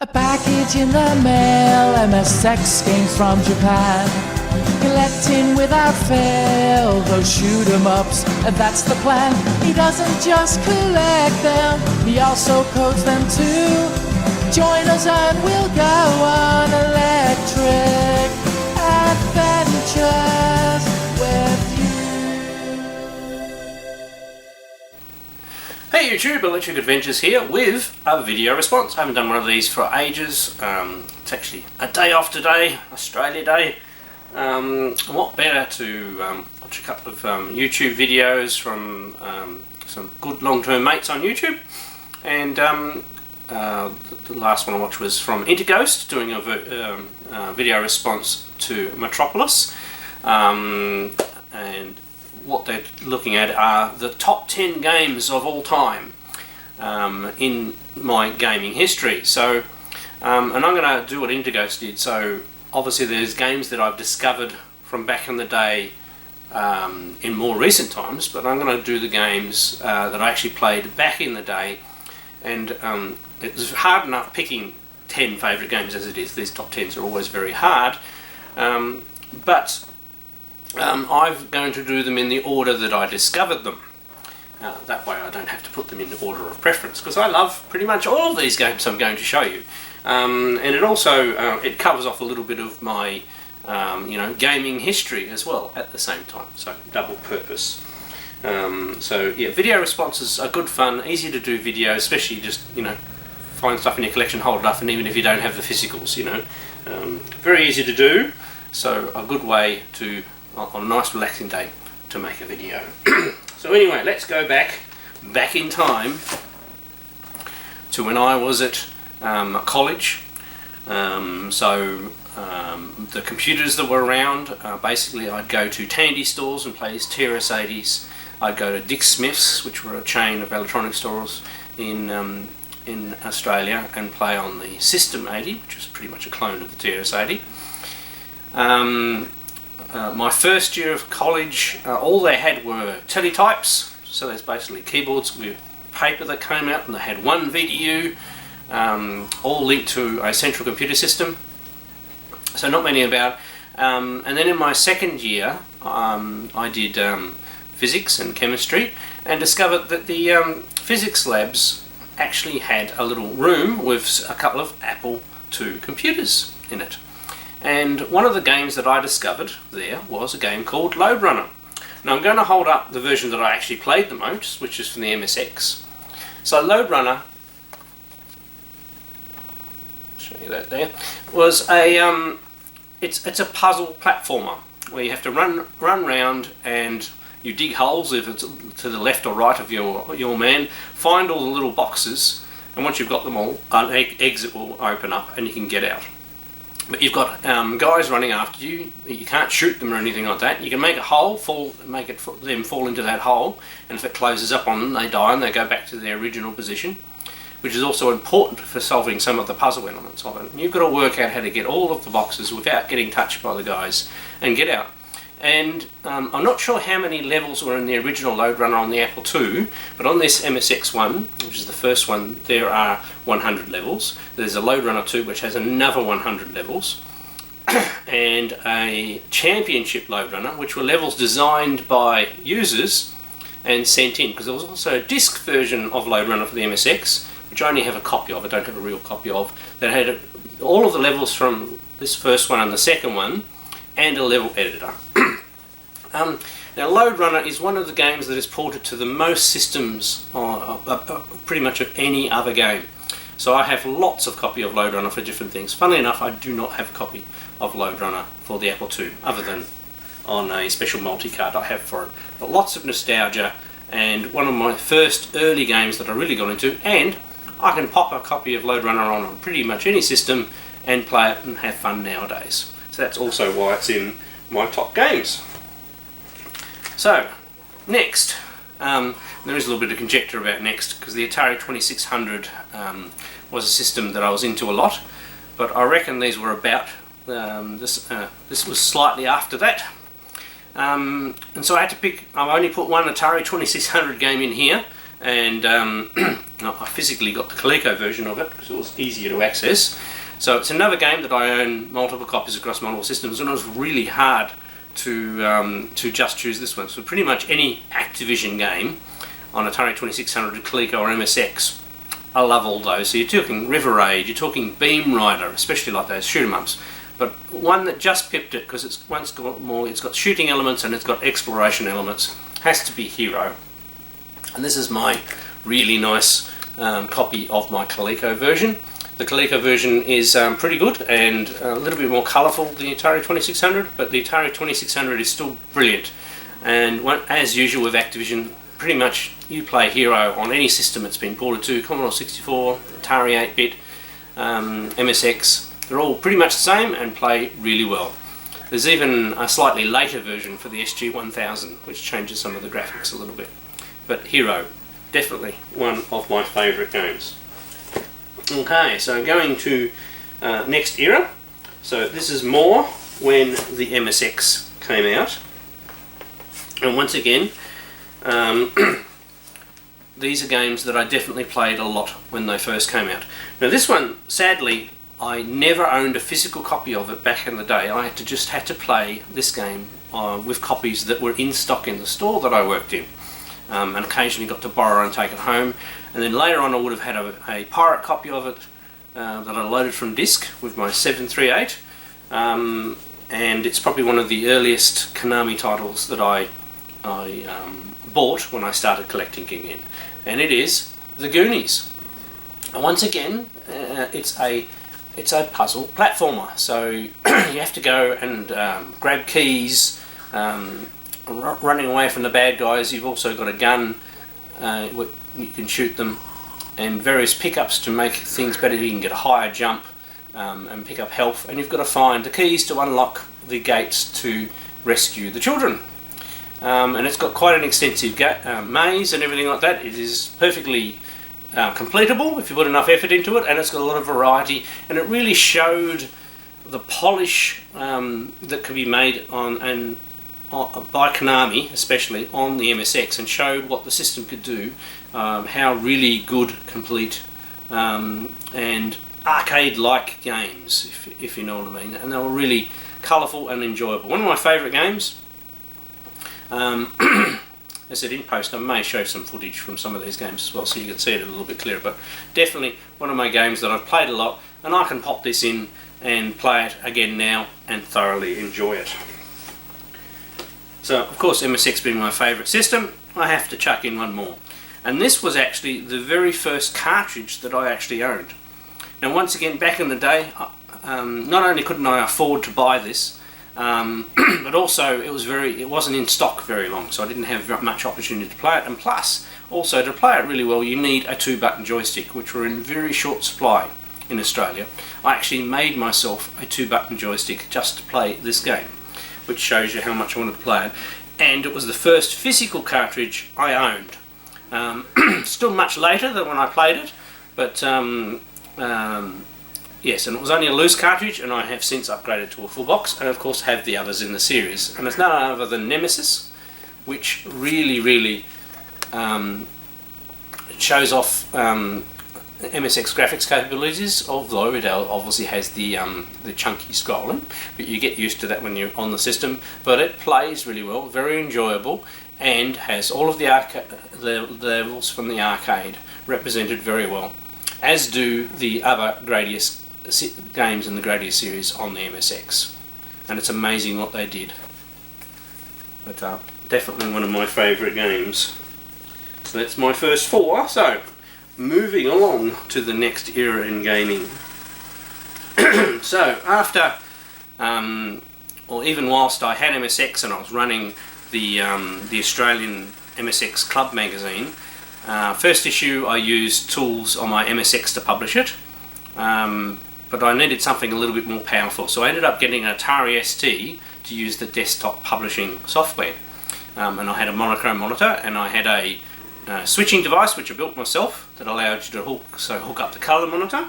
A package in the mail, MSX games from Japan. Collecting without fail, those shoot 'em ups, and that's the plan. He doesn't just collect them, he also codes them too. Join us and we'll go on electric adventures with you. Hey YouTube, Electric Adventures here with a video response. I haven't done one of these for ages. It's actually a day off today, Australia Day. What better to watch a couple of YouTube videos from some good long-term mates on YouTube. And the last one I watched was from Interghost, doing a video response to Matropolis. And what they're looking at are the top 10 games of all time in my gaming history. So, and I'm going to do what Interghost did. So obviously there's games that I've discovered from back in the day in more recent times, but I'm going to do the games that I actually played back in the day. And it was hard enough picking 10 favourite games as it is. These top 10s are always very hard. But I'm going to do them in the order that I discovered them. That way I don't have to put them in the order of preference, because I love pretty much all of these games I'm going to show you. And it also it covers off a little bit of my gaming history as well at the same time, so double purpose. So yeah, video responses are good fun, easy to do videos, especially just find stuff in your collection, hold it up, and even if you don't have the physicals, very easy to do. So a good way to, on a nice relaxing day, to make a video. So anyway, let's go back in time to when I was at college. The computers that were around, basically I'd go to Tandy stores and play TRS-80s. I'd go to Dick Smith's, which were a chain of electronic stores in Australia, and play on the System 80, which was pretty much a clone of the TRS-80. My first year of college, all they had were teletypes, so that's basically keyboards with paper that came out, and they had one VDU, all linked to a central computer system, so not many about. And then in my second year I did physics and chemistry, and discovered that the physics labs actually had a little room with a couple of Apple II computers in it. And one of the games that I discovered there was a game called Lode Runner. Now I'm going to hold up the version that I actually played the most, which is from the MSX. So Lode Runner, show you that there, was a it's a puzzle platformer where you have to run round and you dig holes if it's to the left or right of your man, find all the little boxes, and once you've got them all, an exit will open up and you can get out. But you've got guys running after you. You can't shoot them or anything like that. You can make a hole, them fall into that hole, and if it closes up on them, they die and they go back to their original position, which is also important for solving some of the puzzle elements of it. You've got to work out how to get all of the boxes without getting touched by the guys and get out. And I'm not sure how many levels were in the original Lode Runner on the Apple II, but on this MSX one, which is the first one, there are 100 levels. There's a Lode Runner 2 which has another 100 levels, and a Championship Lode Runner, which were levels designed by users and sent in, because there was also a disc version of Lode Runner for the MSX, which I only have a copy of, I don't have a real copy of, that had all of the levels from this first one and the second one, and a level editor. Now Lode Runner is one of the games that is ported to the most systems pretty much of any other game. So I have lots of copy of Lode Runner for different things. Funnily enough, I do not have a copy of Lode Runner for the Apple II, other than on a special multi-card I have for it. But lots of nostalgia, and one of my first early games that I really got into, and I can pop a copy of Lode Runner on pretty much any system and play it and have fun nowadays. So that's also why it's in my top games. So, next, there is a little bit of conjecture about next, because the Atari 2600 was a system that I was into a lot, but I reckon these were about, this was slightly after that. And so I had to pick, I've only put one Atari 2600 game in here, and I physically got the Coleco version of it because it was easier to access. So it's another game that I own multiple copies across multiple systems, and it was really hard to just choose this one. So pretty much any Activision game on Atari 2600, Coleco or MSX, I love all those. So you're talking River Raid, you're talking Beam Rider, especially like those shoot 'em ups. But one that just pipped it, because it's got shooting elements and it's got exploration elements, has to be Hero. And this is my really nice copy of my Coleco version. The Coleco version is pretty good and a little bit more colourful than the Atari 2600, but the Atari 2600 is still brilliant. And as usual with Activision, pretty much you play Hero on any system it's been ported to, Commodore 64, Atari 8-bit, MSX, they're all pretty much the same and play really well. There's even a slightly later version for the SG-1000 which changes some of the graphics a little bit. But Hero, definitely one of my favourite games. Okay, so going to next era. So this is more when the MSX came out. And once again, these are games that I definitely played a lot when they first came out. Now this one, sadly, I never owned a physical copy of it back in the day. I just had to play this game with copies that were in stock in the store that I worked in. And occasionally got to borrow and take it home. And then later on I would have had a pirate copy of it that I loaded from disc with my 738. And it's probably one of the earliest Konami titles that I bought when I started collecting again. And it is the Goonies. And once again, it's a puzzle platformer. So you have to go and grab keys, running away from the bad guys. You've also got a gun, you can shoot them, and various pickups to make things better. You can get a higher jump and pick up health, and you've got to find the keys to unlock the gates to rescue the children. And it's got quite an extensive maze and everything like that. It is perfectly completable if you put enough effort into it, and it's got a lot of variety, and it really showed the polish that could be made by Konami, especially on the MSX, and showed what the system could do, how really good, complete, and arcade-like games, if you know what I mean. And they were really colourful and enjoyable. One of my favourite games. As I said, in post I may show some footage from some of these games as well, so you can see it a little bit clearer. But definitely one of my games that I've played a lot, and I can pop this in and play it again now and thoroughly enjoy it. So, of course, MSX being my favourite system, I have to chuck in one more. And this was actually the very first cartridge that I actually owned. Now, once again, back in the day, not only couldn't I afford to buy this, but also it wasn't in stock very long, so I didn't have much opportunity to play it. And plus, also to play it really well, you need a 2-button joystick, which were in very short supply in Australia. I actually made myself a 2-button joystick just to play this game, which shows you how much I wanted to play it. And it was the first physical cartridge I owned. Still much later than when I played it, but yes, and it was only a loose cartridge, and I have since upgraded to a full box, and of course have the others in the series. And it's none other than Nemesis, which really shows off MSX graphics capabilities, although it obviously has the chunky scrolling, but you get used to that when you're on the system. But it plays really well, very enjoyable, and has all of the levels from the arcade represented very well, as do the other Gradius games in the Gradius series on the MSX. And it's amazing what they did. But definitely one of my favourite games. So that's my first 4. So moving along to the next era in gaming. So after, or even whilst I had MSX and I was running the Australian MSX Club magazine, first issue I used tools on my MSX to publish it, but I needed something a little bit more powerful, so I ended up getting an Atari ST to use the desktop publishing software. And I had a monochrome monitor, and I had a switching device which I built myself that allowed you to hook up the colour monitor,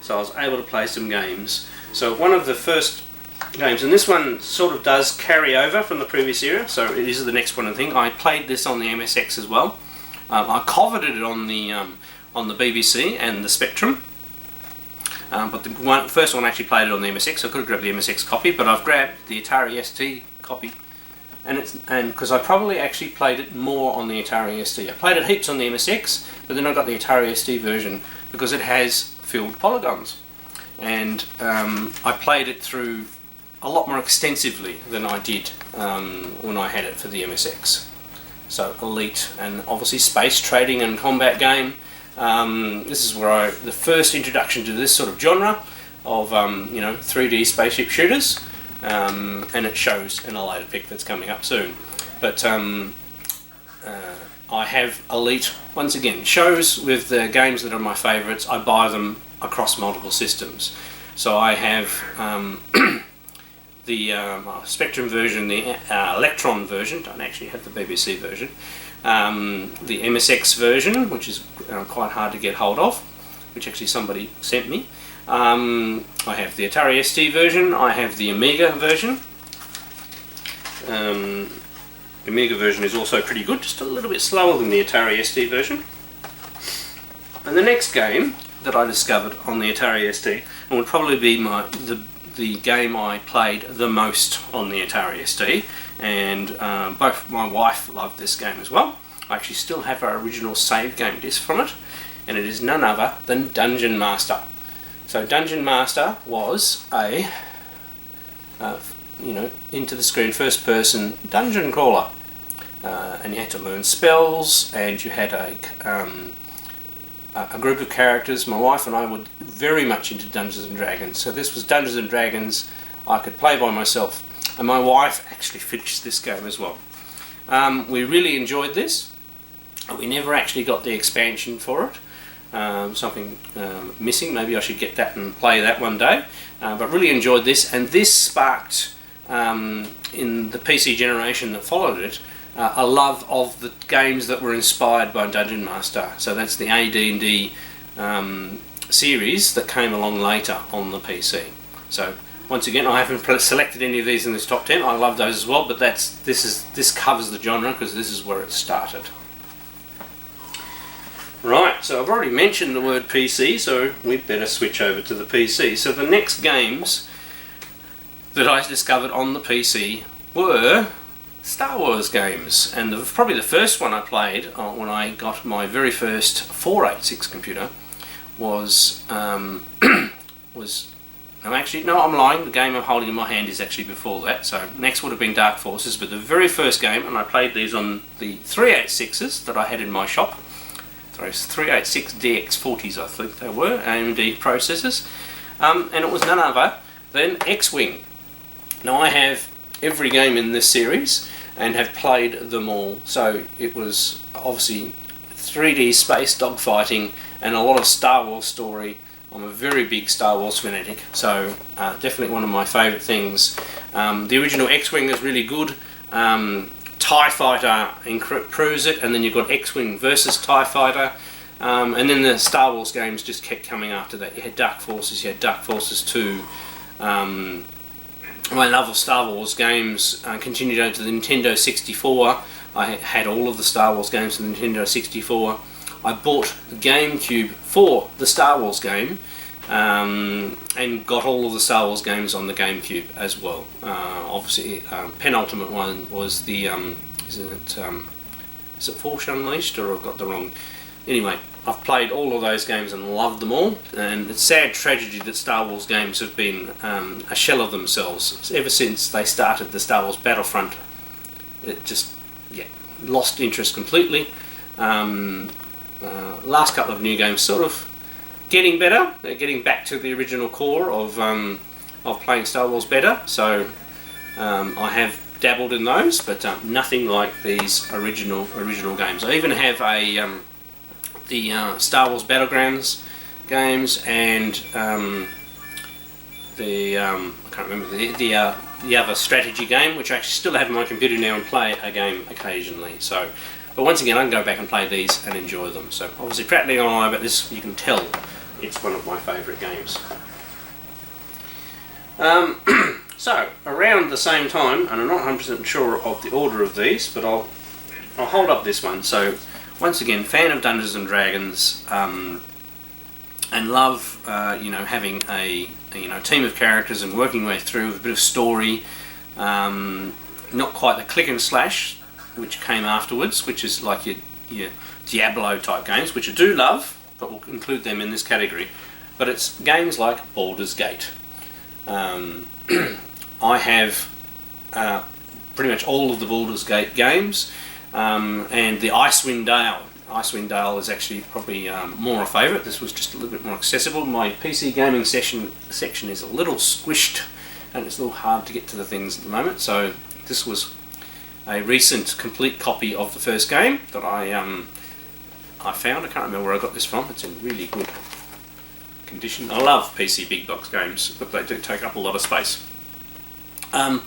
so I was able to play some games. So one of the first games, and this one sort of does carry over from the previous era, so it is the next one I think. I played this on the MSX as well. I coveted it on the BBC and the Spectrum, but the first one actually played it on the MSX. I could have grabbed the MSX copy, but I've grabbed the Atari ST copy, and because I probably actually played it more on the Atari ST. I played it heaps on the MSX, but then I got the Atari ST version because it has filled polygons, and I played it through a lot more extensively than I did when I had it for the MSX. So Elite, and obviously space trading and combat game. This is where the first introduction to this sort of genre of 3D spaceship shooters, and it shows in a later pick that's coming up soon. But I have Elite, once again, shows with the games that are my favourites. I buy them across multiple systems. So I have the Spectrum version, the Electron version, don't actually have the BBC version, the MSX version, which is quite hard to get hold of, which actually somebody sent me. I have the Atari ST version, I have the Amiga version. The Amiga version is also pretty good, just a little bit slower than the Atari ST version. And the next game that I discovered on the Atari ST, and would probably be the game I played the most on the Atari ST, and both my wife loved this game as well. I actually still have our original save game disc from it, and it is none other than Dungeon Master. So Dungeon Master was a into the screen first person dungeon crawler, and you had to learn spells, and you had a group of characters. My wife and I were very much into Dungeons and Dragons, so this was Dungeons and Dragons I could play by myself, and my wife actually finished this game as well. We really enjoyed this. We never actually got the expansion for it. Something missing. Maybe I should get that and play that one day, but really enjoyed this, and this sparked in the PC generation that followed it a love of the games that were inspired by Dungeon Master. So that's the AD&D series that came along later on the PC. So once again, I haven't selected any of these in this top 10. I love those as well, but this covers the genre because this is where it started. Right, so I've already mentioned the word PC, so we'd better switch over to the PC. So the next games that I discovered on the PC were Star Wars games, and probably the first one I played when I got my very first 486 computer was I'm lying, the game I'm holding in my hand is actually before that, so next would have been Dark Forces, but the very first game, and I played these on the 386s that I had in my shop, those 386 DX40s I think they were, AMD processors, and it was none other than X-Wing. Now I have every game in this series and have played them all, so it was obviously 3D space dogfighting and a lot of Star Wars story. I'm a very big Star Wars fanatic, so definitely one of my favourite things. The original X-Wing is really good. TIE Fighter improves it, and then you've got X-Wing versus TIE Fighter, and then the Star Wars games just kept coming after that. You had Dark Forces, you had Dark Forces 2. My love of Star Wars games continued over to the Nintendo 64. I had all of the Star Wars games for the Nintendo 64. I bought the GameCube for the Star Wars game, and got all of the Star Wars games on the GameCube as well. Obviously, penultimate one was the is it Force Unleashed, or I've got the wrong. Anyway, I've played all of those games and loved them all, and it's a sad tragedy that Star Wars games have been a shell of themselves ever since they started the Star Wars Battlefront. It just lost interest completely. Last couple of new games sort of getting better. They're getting back to the original core of playing Star Wars better. So I have dabbled in those, but nothing like these original games. I even have the Star Wars Battlegrounds games and I can't remember the other strategy game, which I actually still have on my computer now and play a game occasionally. So. But once again, I can go back and play these and enjoy them. So obviously prattling on about this, you can tell it's one of my favourite games. So around the same time, and I'm not 100% sure of the order of these, but I'll hold up this one. So once again, fan of Dungeons and Dragons, and love having a team of characters and working way through with a bit of story. Not quite the click and slash which came afterwards, which is like your Diablo type games, which I do love, but we'll include them in this category. But it's games like Baldur's Gate. I have pretty much all of the Baldur's Gate games, and the Icewind Dale. Icewind Dale is actually probably more a favourite. This was just a little bit more accessible. My PC gaming section is a little squished, and it's a little hard to get to the things at the moment. So this was a recent complete copy of the first game that I found. I can't remember where I got this from. It's in really good condition. I love PC big box games, but they do take up a lot of space. And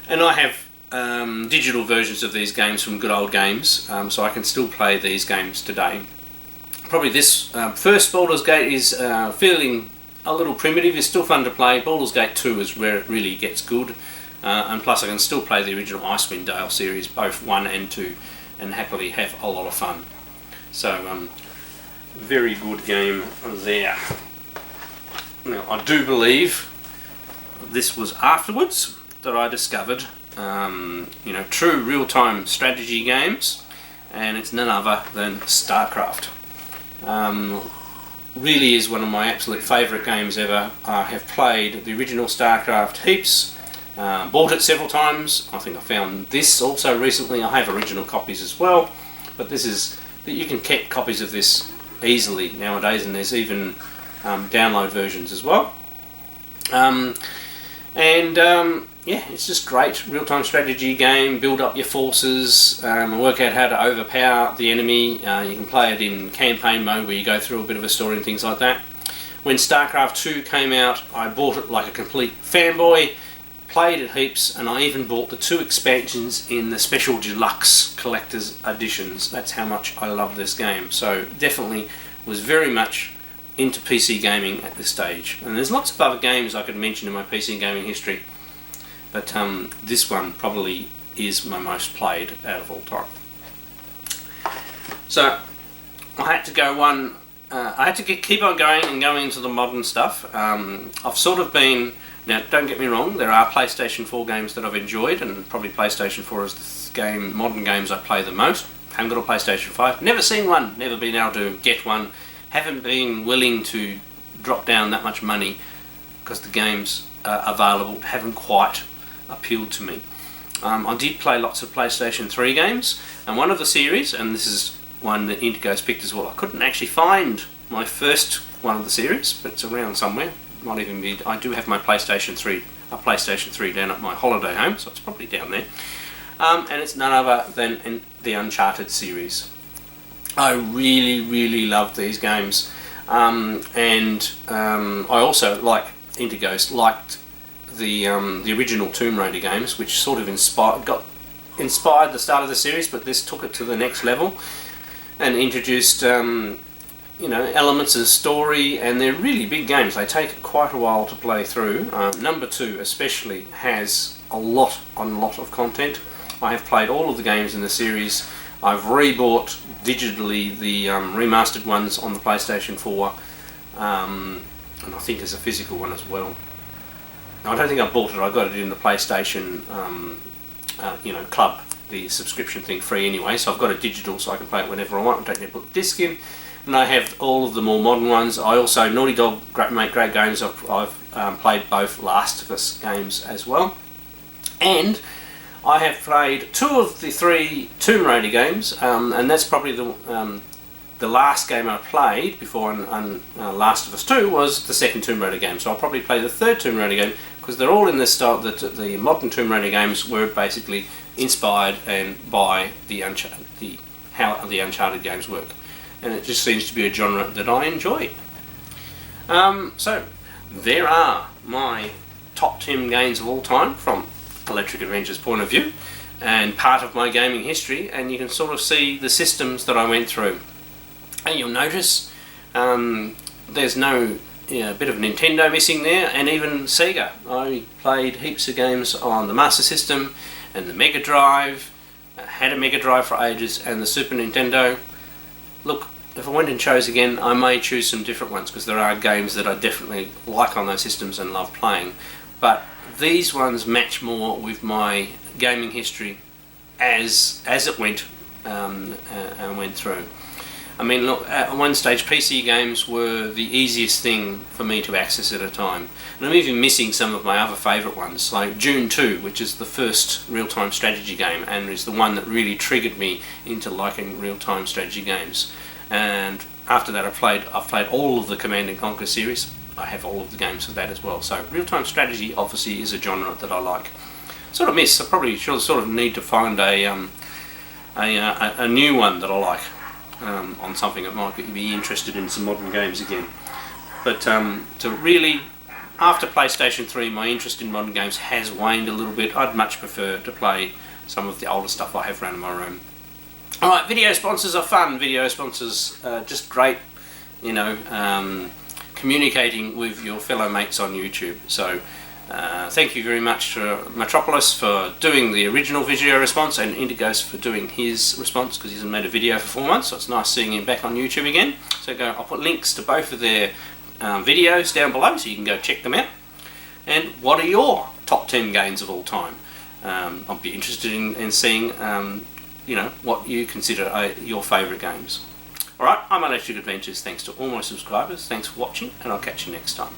I have digital versions of these games from good old games, so I can still play these games today. Probably this first Baldur's Gate is feeling a little primitive. It's still fun to play. Baldur's Gate 2 is where it really gets good, and plus I can still play the original Icewind Dale series, both 1 and 2, and happily have a lot of fun. So very good game there. Now I do believe this was afterwards that I discovered true real-time strategy games, and it's none other than Starcraft. Really is one of my absolute favourite games ever. I have played the original Starcraft heaps, bought it several times. I think I found this also recently. I have original copies as well, but you can get copies of this easily nowadays, and there's even download versions as well. It's just great real-time strategy game. Build up your forces, work out how to overpower the enemy. You can play it in campaign mode where you go through a bit of a story and things like that. When StarCraft 2 came out, I bought it like a complete fanboy, played it heaps, and I even bought the 2 expansions in the special deluxe collector's editions. That's how much I love this game. So definitely was very much into PC gaming at this stage. And there's lots of other games I could mention in my PC gaming history, but this one probably is my most played out of all time. So I had to go keep on going and going into the modern stuff. I've sort of been, now don't get me wrong, there are PlayStation 4 games that I've enjoyed, and probably PlayStation 4 is the modern games I play the most. Haven't got a PlayStation 5, never seen one, never been able to get one, haven't been willing to drop down that much money because the games available haven't quite appealed to me. I did play lots of PlayStation 3 games, and one of the series, and this is one that Interghost picked as well, I couldn't actually find my first one of the series, but it's around somewhere. Might even be, I do have my PlayStation 3 down at my holiday home, so it's probably down there. And it's none other than in the Uncharted series. I really love these games, and I also, like Interghost, liked the original Tomb Raider games, which sort of inspired the start of the series, but this took it to the next level and introduced elements of story, and they're really big games. They take quite a while to play through. Number 2 especially has a lot of content. I have played all of the games in the series. I've rebought digitally the remastered ones on the PlayStation 4, and I think there's a physical one as well. I don't think I bought it, I got it in the PlayStation Club, the subscription thing, free anyway, so I've got a digital so I can play it whenever I want. I don't need to put the disc in. And I have all of the more modern ones. I also, Naughty Dog make great games. I've played both Last of Us games as well. And I have played 2 of the 3 Tomb Raider games, and that's probably the last game I played before Last of Us 2 was the second Tomb Raider game. So I'll probably play the 3rd Tomb Raider game, because they're all in this style that the modern Tomb Raider games were basically inspired by how the Uncharted games work. And it just seems to be a genre that I enjoy. So there are my top 10 games of all time from Electric Adventure's point of view, and part of my gaming history, and you can sort of see the systems that I went through. And you'll notice there's no bit of Nintendo missing there, and even Sega. I played heaps of games on the Master System and the Mega Drive, had a Mega Drive for ages, and the Super Nintendo. look, if I went and chose again, I may choose some different ones, because there are games that I definitely like on those systems and love playing. But these ones match more with my gaming history as it went and went through. I mean, look, at one stage PC games were the easiest thing for me to access at a time. And I'm even missing some of my other favourite ones, like Dune 2, which is the first real-time strategy game and is the one that really triggered me into liking real-time strategy games. And after that I've played all of the Command & Conquer series. I have all of the games of that as well. So real-time strategy obviously is a genre that I like. Sort of miss, I probably should sort of need to find a new one that I like. On something that might be interested in some modern games again. But to really, after PlayStation 3, my interest in modern games has waned a little bit. I'd much prefer to play some of the older stuff I have around in my room. Alright, video sponsors are fun. Video sponsors are just great, you know, communicating with your fellow mates on YouTube. So thank you very much to Matropolis for doing the original video response, and Interghost for doing his response, because he's made a video for 4 months, so it's nice seeing him back on YouTube again. So I'll put links to both of their videos down below so you can go check them out. And what are your top 10 games of all time? I'll be interested in seeing you know, what you consider your favourite games. Alright, I'm Electric Adventures. Thanks to all my subscribers, thanks for watching, and I'll catch you next time.